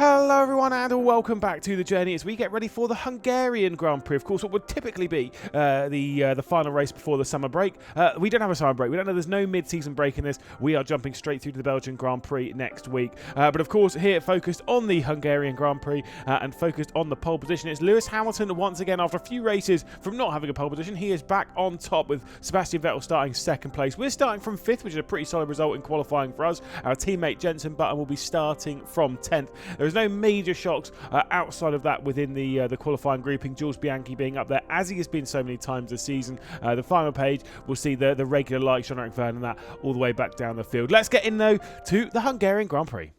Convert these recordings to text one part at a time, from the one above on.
Hello everyone and welcome back to the journey as we get ready for the Hungarian Grand Prix. Of course, what would typically be the final race before the summer break. We don't have a summer break. We don't know, there's no mid-season break in this. We are jumping straight through to the Belgian Grand Prix next week. But of course, here focused on the Hungarian Grand Prix and focused on the pole position. It's Lewis Hamilton once again after a few races from not having a pole position. He is back on top with Sebastian Vettel starting second place. We're starting from 5th, which is a pretty solid result in qualifying for us. Our teammate Jenson Button will be starting from 10th. There is no major shocks outside of that within the qualifying grouping. Jules Bianchi being up there, as he has been so many times this season. The final page, we'll see the regular like Jean-Eric Vergne and that all the way back down the field. Let's get in, though, to the Hungarian Grand Prix.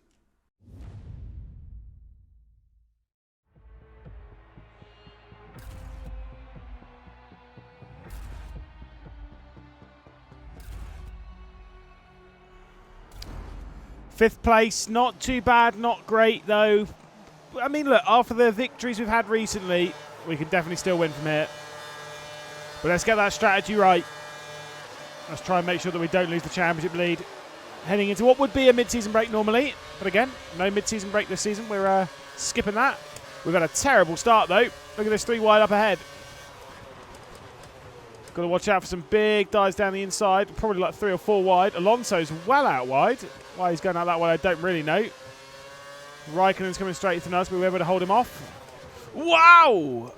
Fifth place, not too bad, not great though. I mean, look, after the victories we've had recently, we can definitely still win from here. But let's get that strategy right. Let's try and make sure that we don't lose the championship lead. Heading into what would be a mid-season break normally. But again, no mid-season break this season. We're skipping that. We've had a terrible start though. Look at this 3 wide up ahead. Got to watch out for some big dives down the inside. Probably like 3 or 4 wide. Alonso's well out wide. Why he's going out that way, I don't really know. Raikkonen's coming straight to us, but we're able to hold him off. Wow!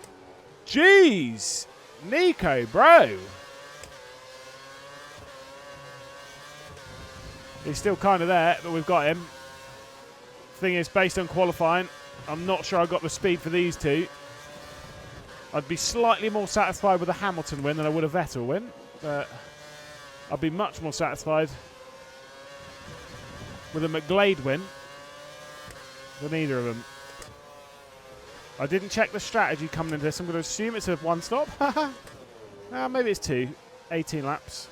Jeez! Nico, bro! He's still kind of there, but we've got him. Thing is, based on qualifying, I'm not sure I got the speed for these two. I'd be slightly more satisfied with a Hamilton win than I would a Vettel win, but I'd be much more satisfied with a McGlade win than either of them. I didn't check the strategy coming into this. I'm going to assume it's a 1 stop. Maybe it's 2. 18 laps.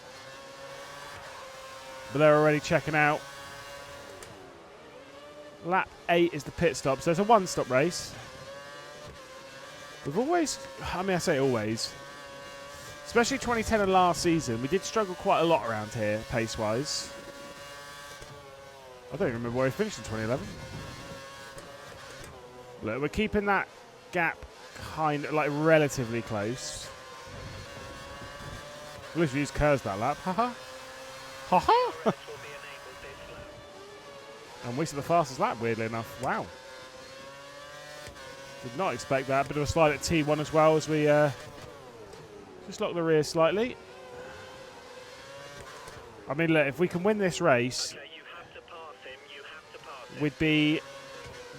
But they're already checking out. Lap 8 is the pit stop, so it's a 1 stop race. We've always, I say always, especially 2010 and last season, we did struggle quite a lot around here, pace-wise. I don't even remember where he finished in 2011. Look, we're keeping that gap kind of, like, relatively close. We'll literally use curves that lap. Haha. Haha. And we said the fastest lap, weirdly enough. Wow. Did not expect that. Bit of a slide at T1 as well as we just lock the rear slightly. I mean, look, if we can win this race, we'd be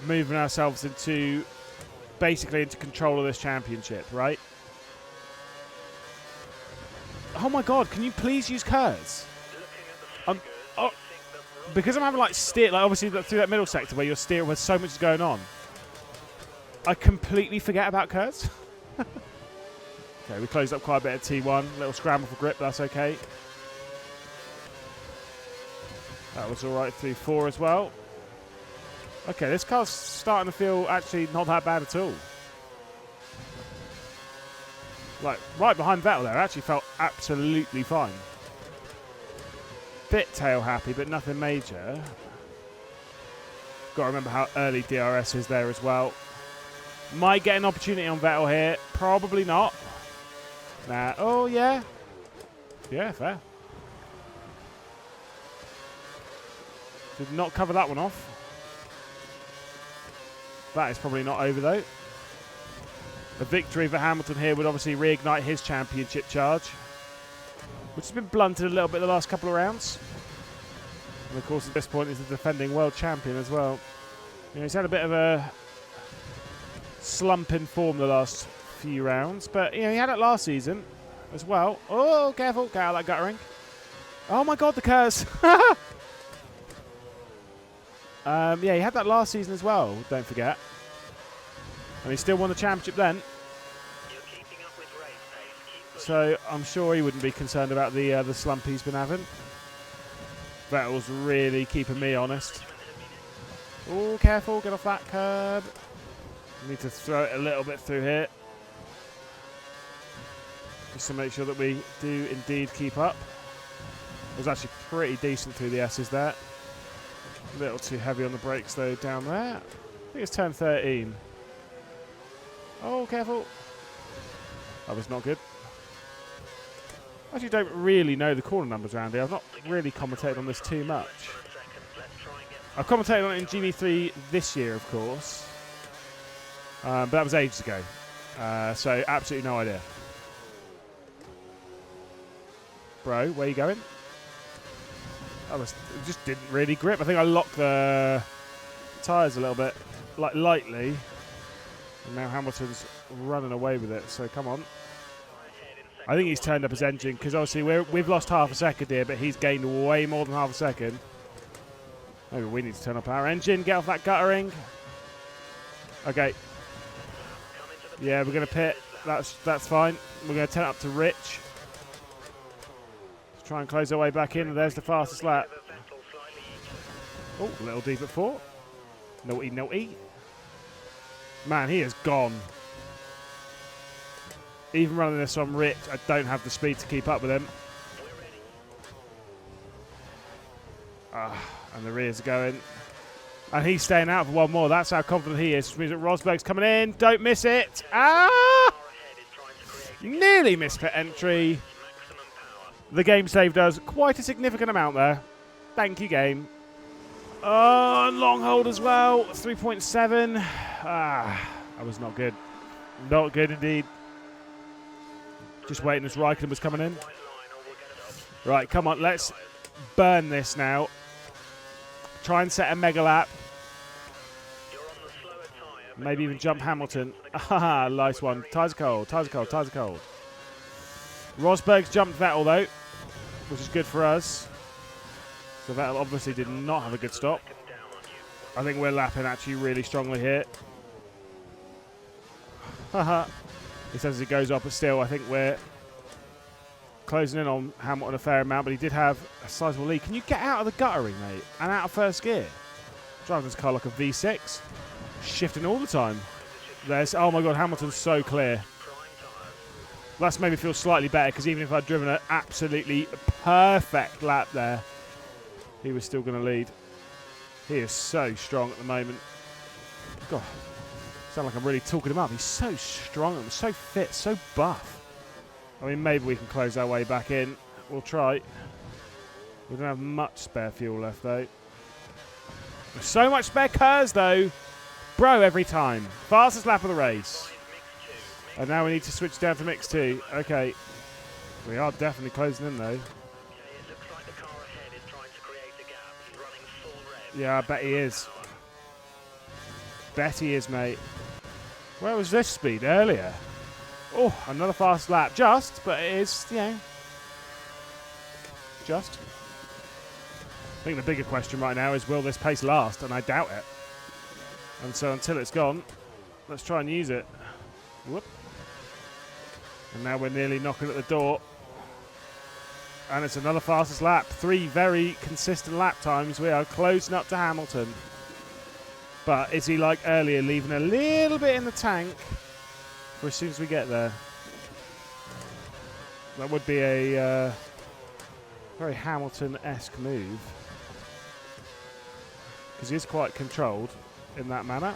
moving ourselves into basically into control of this championship, right? Oh my god, can you please use curves? Because I'm having like steer, like obviously through that middle sector where you're steering with so much going on, I completely forget about curves. Okay, we closed up quite a bit at T1. Little scramble for grip, that's okay. That was alright through 4 as well. Okay, this car's starting to feel actually not that bad at all. Like, right behind Vettel there, actually felt absolutely fine. Bit tail happy, but nothing major. Got to remember how early DRS is there as well. Might get an opportunity on Vettel here. Probably not. Nah. Oh, yeah. Yeah, fair. Did not cover that one off. That is probably not over, though. A victory for Hamilton here would obviously reignite his championship charge, which has been blunted a little bit the last couple of rounds. And, of course, at this point, he's the defending world champion as well. You know, he's had a bit of a slump in form the last few rounds, but, you know, he had it last season as well. Oh, careful. Get out of that guttering. Oh, my God, the curse. Yeah, he had that last season as well, don't forget. And he still won the championship then. So I'm sure he wouldn't be concerned about the slump he's been having. Vettel's really keeping me honest. Oh, careful, get off that curb. Need to throw it a little bit through here. Just to make sure that we do indeed keep up. It was actually pretty decent through the S's there. A little too heavy on the brakes though down there. think it's turn 13. Oh, careful. That was not good. I actually don't really know the corner numbers around here. I've not really commentated on this too much. I've commentated on it in GB3 this year, of course. But that was ages ago. So absolutely no idea. Bro, where are you going? It just didn't really grip. I think I locked the tyres a little bit, like lightly. And now Hamilton's running away with it, so come on. I think he's turned up his engine, because obviously we've lost half a second here, but he's gained way more than half a second. Maybe we need to turn up our engine, get off that guttering. Okay. Yeah, we're going to pit. That's fine. We're going to turn it up to Rich. Let's try and close our way back in, and there's the fastest lap. Oh, a little deep at 4. Naughty, naughty. Man, he is gone. Even running this on Rich, I don't have the speed to keep up with him. And the rears are going. And he's staying out for one more. That's how confident he is. Which means that Rosberg's coming in. Don't miss it. Nearly missed pit entry. The game saved us quite a significant amount there. Thank you, game. Oh, and long hold as well. 3.7. That was not good. Not good indeed. Just waiting as Raikkonen was coming in. Right, come on, let's burn this now. Try and set a mega lap. Maybe even jump Hamilton. Ah, nice one. Tyres are cold, tyres are cold, tyres are cold. Rosberg's jumped Vettel though, which is good for us. So Vettel obviously did not have a good stop. I think we're lapping actually really strongly here. Haha. He says as he goes up, but still, I think we're closing in on Hamilton a fair amount, but he did have a sizable lead. Can you get out of the guttering, mate, and out of first gear? Driving this car like a V6. Shifting all the time. Oh my God, Hamilton's so clear. That's made me feel slightly better, because even if I'd driven an absolutely perfect lap there, he was still going to lead. He is so strong at the moment. God. Sound like I'm really talking him up. He's so strong and so fit, so buff. I mean, maybe we can close our way back in. We'll try. We don't have much spare fuel left, though. There's so much spare cars, though. Bro, every time. Fastest lap of the race. And now we need to switch down to mix 2. Okay. We are definitely closing in, though. Yeah, I bet he is. Bet he is, mate. Where was this speed earlier? Oh, another fast lap. Just, but it is, you know, just. I think the bigger question right now is, will this pace last? And I doubt it. And so until it's gone, let's try and use it. Whoop. And now we're nearly knocking at the door. And it's another fastest lap. 3 very consistent lap times. We are closing up to Hamilton. But is he like earlier, leaving a little bit in the tank for as soon as we get there? That would be a very Hamilton-esque move, because he is quite controlled in that manner.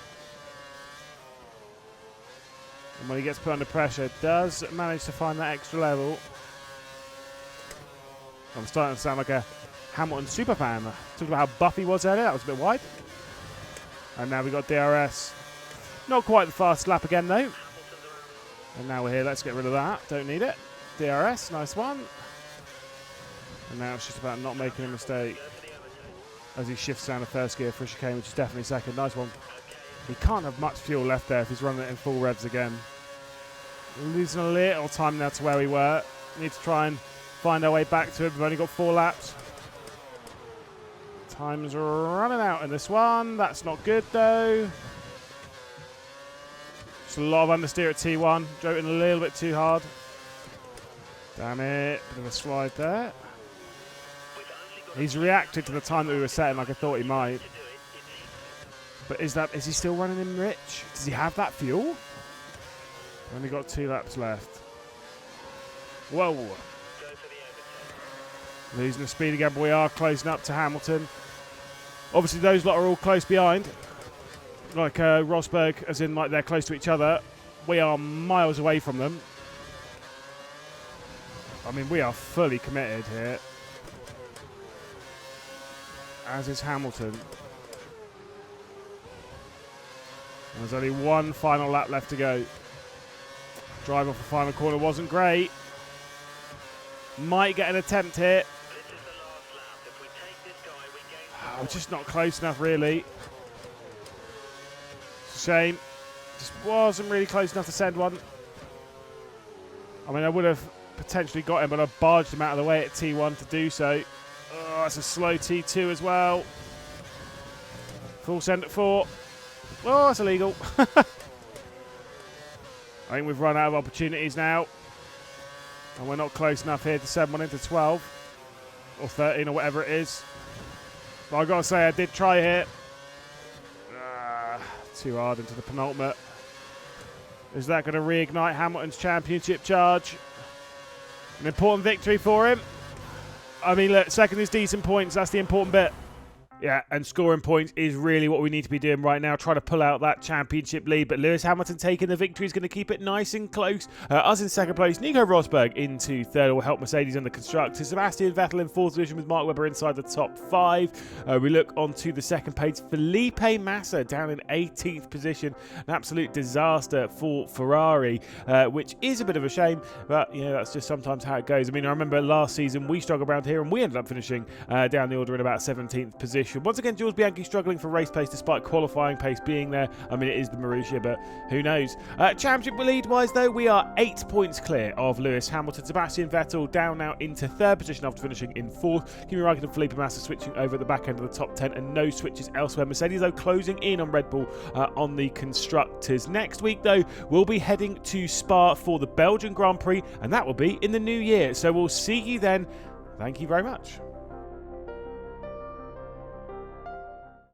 And when he gets put under pressure, does manage to find that extra level. I'm starting to sound like a Hamilton super fan. Talking about how buff he was earlier, that was a bit wide. And now we've got DRS. Not quite the fast lap again, though. And now we're here. Let's get rid of that. Don't need it. DRS, nice one. And now it's just about not making a mistake as he shifts down to first gear for a chicane, which is definitely second. Nice one. He can't have much fuel left there if he's running it in full revs again. Losing a little time now to where we were. Need to try and find our way back to it. We've only got 4 laps. Time's running out in this one. That's not good, though. Just a lot of understeer at T1. Drove it in a little bit too hard. Damn it. Bit of a slide there. He's reacted to the time that we were setting like I thought he might. But is he still running him rich? Does he have that fuel? Only got 2 laps left. Whoa. Losing the speed again, but we are closing up to Hamilton. Obviously, those lot are all close behind. like Rosberg, as in like they're close to each other. We are miles away from them. I mean, we are fully committed here. As is Hamilton. There's only one final lap left to go. Drive off the final corner wasn't great. Might get an attempt here. Oh, just not close enough, really. Shame. Just wasn't really close enough to send one. I mean, I would have potentially got him, but I barged him out of the way at T1 to do so. Oh, it's a slow T2 as well. Full send at 4. Oh, that's illegal. I think we've run out of opportunities now. And we're not close enough here to send one into 12. Or 13 or whatever it is. But I've got to say, I did try here. Too hard into the penultimate. Is that going to reignite Hamilton's championship charge? An important victory for him. I mean, look, second is decent points. That's the important bit. Yeah, and scoring points is really what we need to be doing right now. Try to pull out that championship lead. But Lewis Hamilton taking the victory is going to keep it nice and close. Us in second place. Nico Rosberg into third will help Mercedes and the constructors. Sebastian Vettel in fourth position with Mark Webber inside the top 5. We look onto the second page. Felipe Massa down in 18th position. An absolute disaster for Ferrari, which is a bit of a shame. But, you know, that's just sometimes how it goes. I mean, I remember last season we struggled around here and we ended up finishing down the order in about 17th position. Once again, Jules Bianchi struggling for race pace despite qualifying pace being there. I mean, it is the Marussia, but who knows? Championship lead-wise, though, we are 8 points clear of Lewis Hamilton. Sebastian Vettel down now into third position after finishing in fourth. Kimi Raikkonen and Felipe Massa switching over at the back end of the top 10 and no switches elsewhere. Mercedes, though, closing in on Red Bull on the constructors. Next week, though, we'll be heading to Spa for the Belgian Grand Prix, and that will be in the new year. So we'll see you then. Thank you very much.